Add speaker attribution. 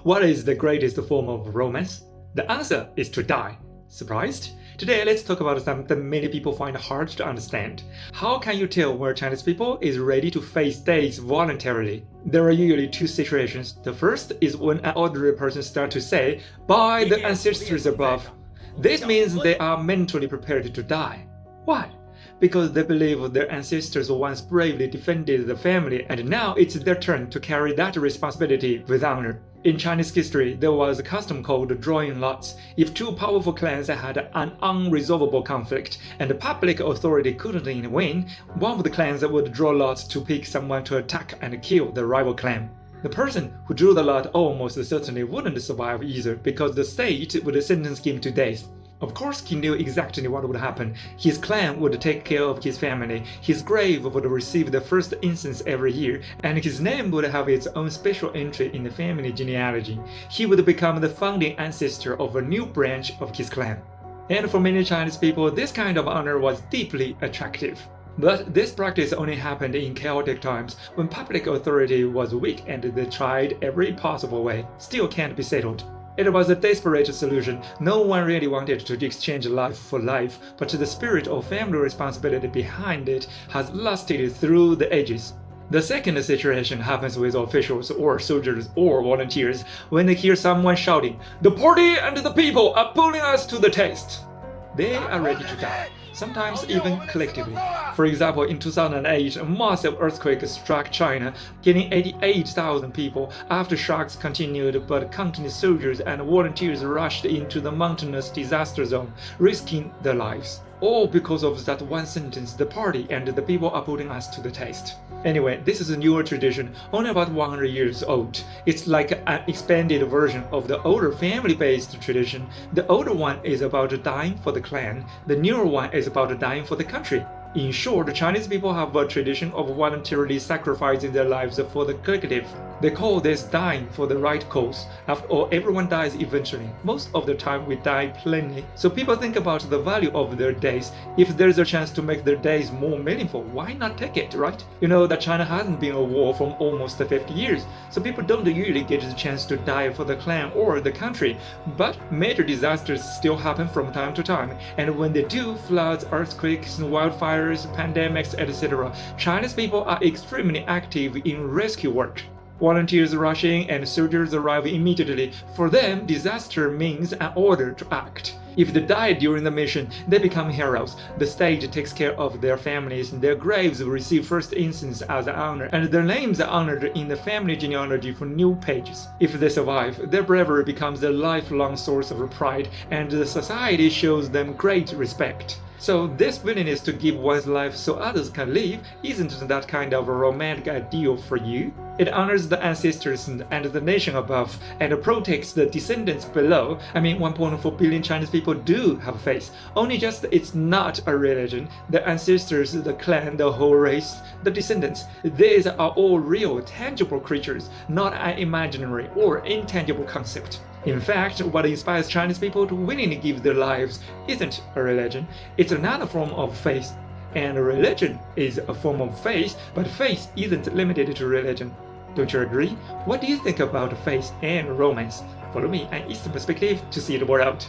Speaker 1: What is the greatest form of romance? The answer is to die. Surprised? Today, let's talk about something many people find hard to understand. How can you tell where Chinese people is ready to face death voluntarily? There are usually two situations. The first is when an elderly person starts to say, "By the ancestors above." This means they are mentally prepared to die. Why? Because they believe their ancestors once bravely defended the family and now it's their turn to carry that responsibility with honor. In Chinese history, there was a custom called drawing lots. If two powerful clans had an unresolvable conflict and the public authority couldn't win, one of the clans would draw lots to pick someone to attack and kill the rival clan. The person who drew the lot almost certainly wouldn't survive either because the state would sentence him to death. Of course, he knew exactly what would happen. His clan would take care of his family, his grave would receive the first incense every year, and his name would have its own special entry in the family genealogy. He would become the founding ancestor of a new branch of his clan. And for many Chinese people, this kind of honor was deeply attractive. But this practice only happened in chaotic times when public authority was weak and they tried every possible way. Still can't be settled. It was a desperate solution. No one really wanted to exchange life for life, but the spirit of family responsibility behind it has lasted through the ages. The second situation happens with officials or soldiers or volunteers when they hear someone shouting, "The party and the people are pulling us to the test." They are ready to die, sometimes even collectively. For example, in 2008, a massive earthquake struck China, killing 88,000 people. Aftershocks continued, but countless soldiers and volunteers rushed into the mountainous disaster zone, risking their lives. All because of that one sentence, "The party and the people are putting us to the test." Anyway, this is a newer tradition, only about 100 years old. It's like an expanded version of the older family-based tradition. The older one is about dying for the clan, the newer one is about dying for the country. In short, Chinese people have a tradition of voluntarily sacrificing their lives for the collective. They call this dying for the right cause. After all, everyone dies eventually. Most of the time we die plainly. So people think about the value of their days. If there's a chance to make their days more meaningful, why not take it, right? You know that China hasn't been a war for almost 50 years, so people don't usually get the chance to die for the clan or the country. But major disasters still happen from time to time, and when they do, floods, earthquakes, wildfires, pandemics, etc., Chinese people are extremely active in rescue work. Volunteers rush in and soldiers arrive immediately. For them, disaster means an order to act. If they die during the mission, they become heroes. The state takes care of their families, their graves receive first incense as an honor, and their names are honored in the family genealogy for new pages. If they survive, their bravery becomes a lifelong source of pride, and the society shows them great respect. So this willingness to give one's life so others can live, isn't that kind of a romantic ideal for you? It honors the ancestors and the nation above and protects the descendants below. 1.4 billion Chinese people do have faith. Only just it's not a religion. The ancestors, the clan, the whole race, the descendants, these are all real, tangible creatures, not an imaginary or intangible concept. In fact, what inspires Chinese people to willingly give their lives isn't a religion, it's another form of faith. And religion is a form of faith, but faith isn't limited to religion. Don't you agree? What do you think about faith and romance? Follow me and Eastern Perspective to see the world out.